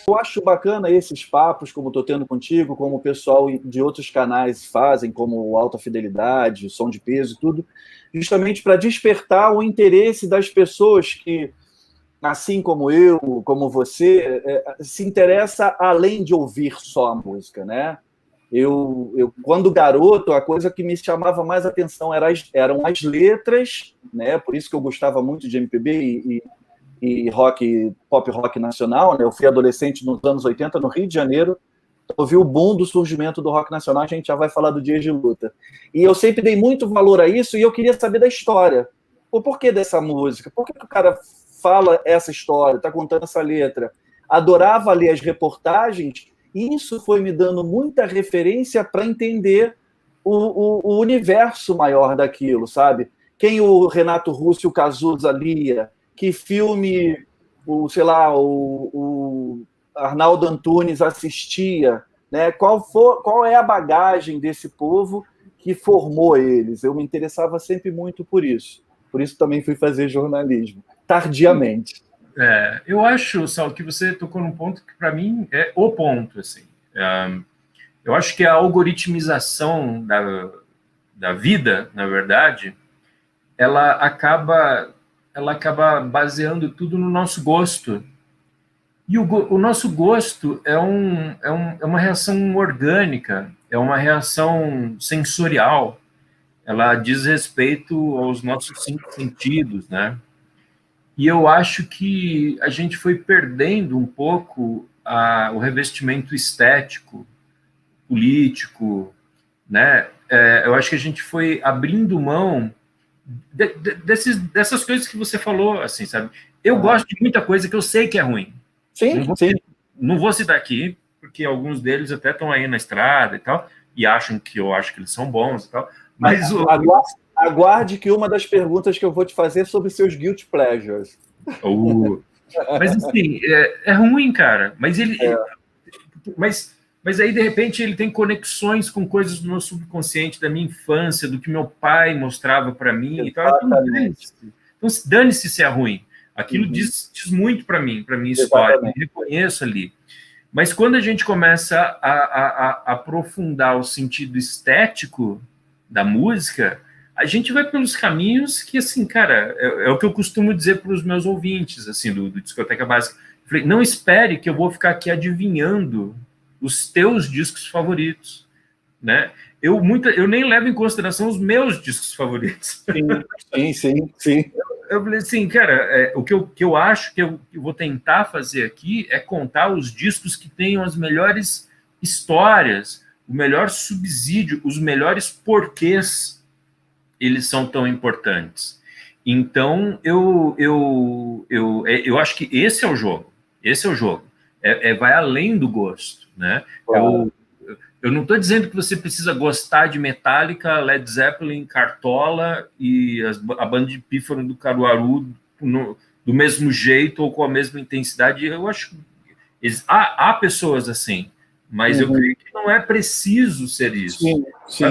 eu acho bacana esses papos, como estou tendo contigo, como o pessoal de outros canais fazem, como o Alta Fidelidade, o Som de Peso e tudo, justamente para despertar o interesse das pessoas que, assim como eu, como você, se interessa além de ouvir só a música, né? Quando garoto, a coisa que me chamava mais atenção eram as letras, né? Por isso que eu gostava muito de MPB e rock, pop rock nacional, né? Eu fui adolescente nos anos 80 no Rio de Janeiro, ouvi o boom do surgimento do rock nacional, a gente já vai falar do Dias de Luta. E eu sempre dei muito valor a isso e eu queria saber da história. O porquê dessa música? Por que o cara fala essa história, está contando essa letra? Adorava ler as reportagens e isso foi me dando muita referência para entender o universo maior daquilo, sabe? Quem o Renato Russo e o Cazuza lia, que filme sei lá, o Arnaldo Antunes assistia, né? Qual é a bagagem desse povo que formou eles? Eu me interessava sempre muito por isso. Por isso também fui fazer jornalismo, tardiamente. Eu acho, Sal, que você tocou num ponto que para mim é o ponto, assim. Eu acho que a algoritmização da vida, na verdade, ela acaba baseando tudo no nosso gosto. E o nosso gosto é uma reação orgânica, é uma reação sensorial. Ela diz respeito aos nossos cinco sentidos, né? E eu acho que a gente foi perdendo um pouco o revestimento estético, político, né? Eu acho que a gente foi abrindo mão dessas coisas que você falou, assim, sabe? Eu gosto de muita coisa que eu sei que é ruim. Sim, Não vou citar aqui, porque alguns deles até estão aí na estrada e tal, e acham que eu acho que eles são bons e tal. Mas aguarde que uma das perguntas que eu vou te fazer é sobre seus guilty pleasures. Mas assim, é ruim, cara. Mas mas aí, de repente, ele tem conexões com coisas do meu subconsciente, da minha infância, do que meu pai mostrava para mim. Exatamente. Então, dane-se se é ruim. Aquilo diz muito para mim, para minha história. Eu me reconheço ali. Mas quando a gente começa a aprofundar o sentido estético da música, a gente vai pelos caminhos que, assim, cara, é o que eu costumo dizer para os meus ouvintes, assim, do Discoteca Básica. Eu falei, não espere que eu vou ficar aqui adivinhando os teus discos favoritos, né? Eu nem levo em consideração os meus discos favoritos. Sim. Eu falei assim, cara, o que eu acho que eu vou tentar fazer aqui é contar os discos que tenham as melhores histórias, o melhor subsídio, os melhores porquês eles são tão importantes. Então, eu acho que esse é o jogo. Esse é o jogo. Vai além do gosto, né? Claro. Eu não estou dizendo que você precisa gostar de Metallica, Led Zeppelin, Cartola e a banda de pífaro do Caruaru do mesmo jeito ou com a mesma intensidade. Eu acho que há pessoas assim, mas eu creio que não é preciso ser isso. Sim.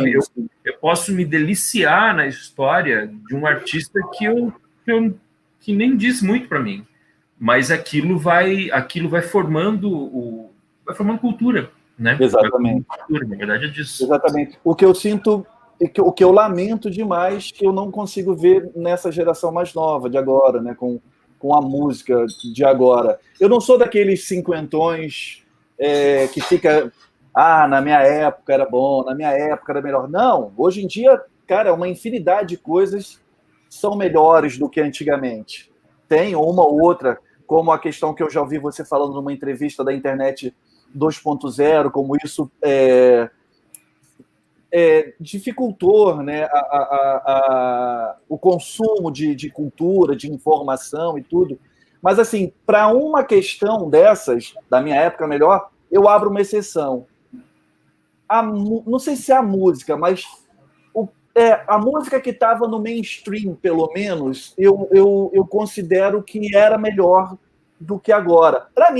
Eu posso me deliciar na história de um artista que nem diz muito para mim, mas aquilo vai formando cultura. Né? Exatamente. Na verdade é disso. Exatamente. O que eu sinto, o que eu lamento demais, que eu não consigo ver nessa geração mais nova de agora, né? Com a música de agora. Eu não sou daqueles cinquentões que fica, na minha época era bom, na minha época era melhor. Não, hoje em dia, cara, uma infinidade de coisas são melhores do que antigamente. Tem uma ou outra, como a questão que eu já ouvi você falando numa entrevista da internet 2.0, como isso dificultou, né, o consumo de cultura, de informação e tudo. Mas, assim, para uma questão dessas, da minha época melhor, eu abro uma exceção. Não sei se é a música, mas a música que estava no mainstream, pelo menos, eu considero que era melhor do que agora. Para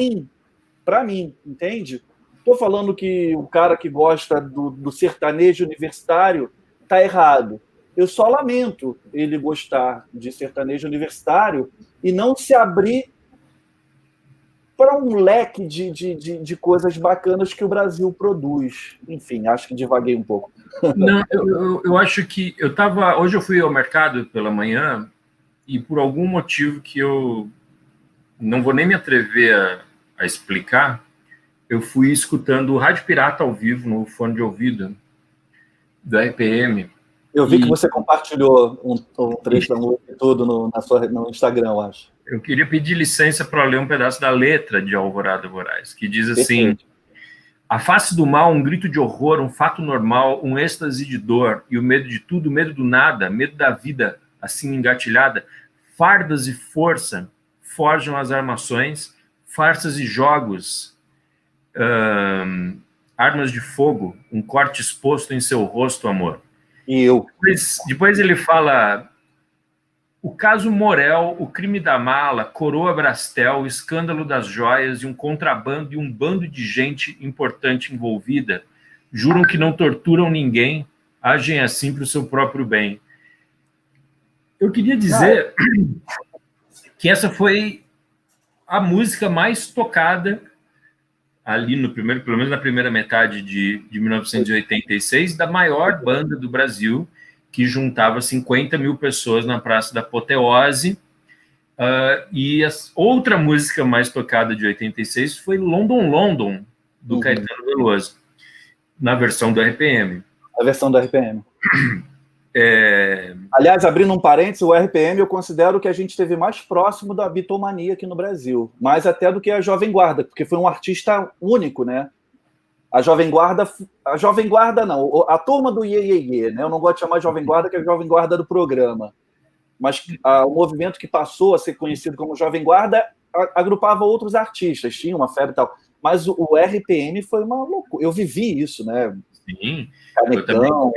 mim, entende? Estou falando que o cara que gosta do sertanejo universitário está errado. Eu só lamento ele gostar de sertanejo universitário e não se abrir para um leque de coisas bacanas que o Brasil produz. Enfim, acho que divaguei um pouco. Não, eu acho que hoje eu fui ao mercado pela manhã e por algum motivo que eu não vou nem me atrever a explicar, eu fui escutando o Rádio Pirata ao vivo no fone de ouvido do RPM. Eu vi que você compartilhou um trecho da música e tudo no Instagram, eu acho. Eu queria pedir licença para ler um pedaço da letra de Alvorada Voraz, que diz assim: perfeito. A face do mal, um grito de horror, um fato normal, um êxtase de dor, e o medo de tudo, medo do nada, medo da vida, assim engatilhada, fardas e força forjam as armações, farsas e jogos, armas de fogo, um corte exposto em seu rosto, amor. E eu. Depois ele fala: o caso Morel, o crime da mala, coroa Brastel, o escândalo das joias e um contrabando e um bando de gente importante envolvida. Juram que não torturam ninguém, agem assim para o seu próprio bem. Eu queria dizer que essa foi a música mais tocada ali pelo menos na primeira metade de 1986, da maior banda do Brasil, que juntava 50 mil pessoas na Praça da Apoteose. E a outra música mais tocada de 86 foi London, London, do Caetano Veloso, na versão do RPM. A versão do RPM. Aliás, abrindo um parênteses, o RPM eu considero que a gente esteve mais próximo da bitomania aqui no Brasil, mais até do que a Jovem Guarda, porque foi um artista único, né? A Jovem Guarda não, a turma do Iê, Iê, Iê, né? Eu não gosto de chamar de Jovem Guarda, que é a Jovem Guarda do programa. Mas o movimento que passou a ser conhecido como Jovem Guarda agrupava outros artistas, tinha uma febre e tal. Mas o RPM foi uma loucura. Eu vivi isso, né? Sim. Canecão,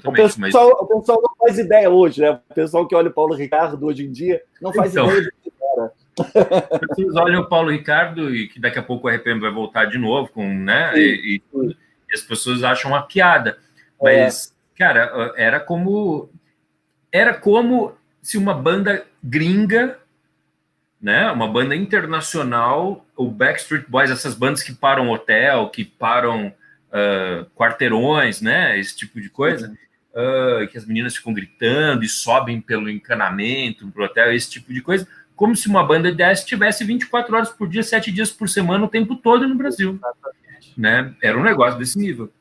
o pessoal não faz ideia hoje, né? O pessoal que olha o Paulo Ricardo hoje em dia não faz ideia do que era. Vocês olham o Paulo Ricardo e que daqui a pouco o RPM vai voltar de novo, né? Sim, e as pessoas acham uma piada. Mas, cara, era como se uma banda gringa, né? Uma banda internacional, o Backstreet Boys, essas bandas que param hotel, que param quarteirões, né? Esse tipo de coisa. Que as meninas ficam gritando e sobem pelo encanamento pro hotel, esse tipo de coisa. Como se uma banda dessa tivesse 24 horas por dia, 7 dias por semana, o tempo todo no Brasil. Né? Era um negócio desse nível.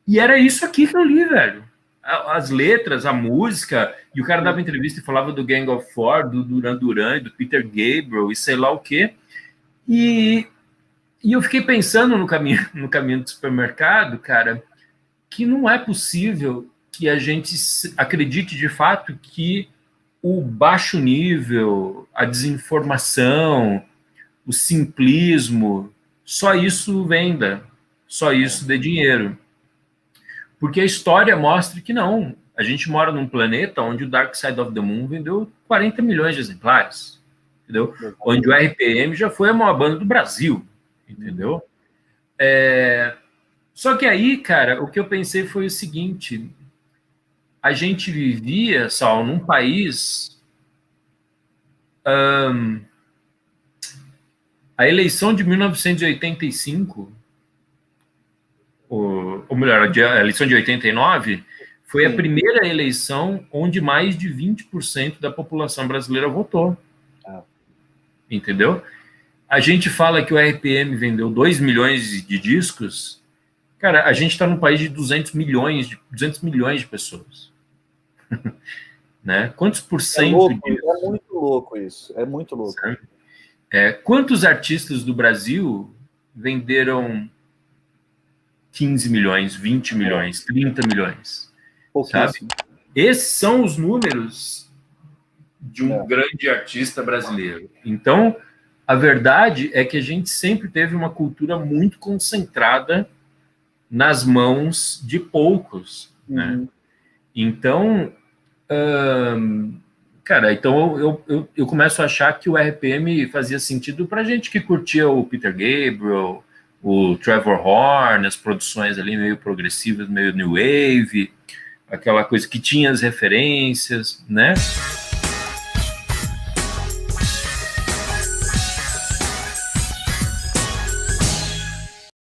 E era isso aqui que eu li, velho. As letras, a música, e o cara dava entrevista e falava do Gang of Four, do Duran Duran, do Peter Gabriel e sei lá o quê. E eu fiquei pensando no caminho do supermercado, cara, que não é possível que a gente acredite de fato que o baixo nível, a desinformação, o simplismo, só isso venda, só isso dê dinheiro. Porque a história mostra que não. A gente mora num planeta onde o Dark Side of the Moon vendeu 40 milhões de exemplares, entendeu? Onde o RPM já foi a maior banda do Brasil, entendeu? Só que aí, cara, o que eu pensei foi o seguinte: a gente vivia, Sal, num país... a eleição de 1985, ou melhor, a eleição de 89, foi a primeira eleição onde mais de 20% da população brasileira votou. Entendeu? A gente fala que o RPM vendeu 2 milhões de discos. Cara, a gente está num país de 200 milhões de pessoas. Né? Quantos por cento disso? É muito louco isso. É muito louco. Quantos artistas do Brasil venderam 15 milhões, 20 milhões, 30 milhões? Sabe? Esses são os números de um grande artista brasileiro. Então, a verdade é que a gente sempre teve uma cultura muito concentrada nas mãos de poucos. Né? Então, cara, então eu começo a achar que o RPM fazia sentido para gente que curtia o Peter Gabriel, o Trevor Horn, as produções ali meio progressivas, meio new wave, aquela coisa que tinha as referências, né?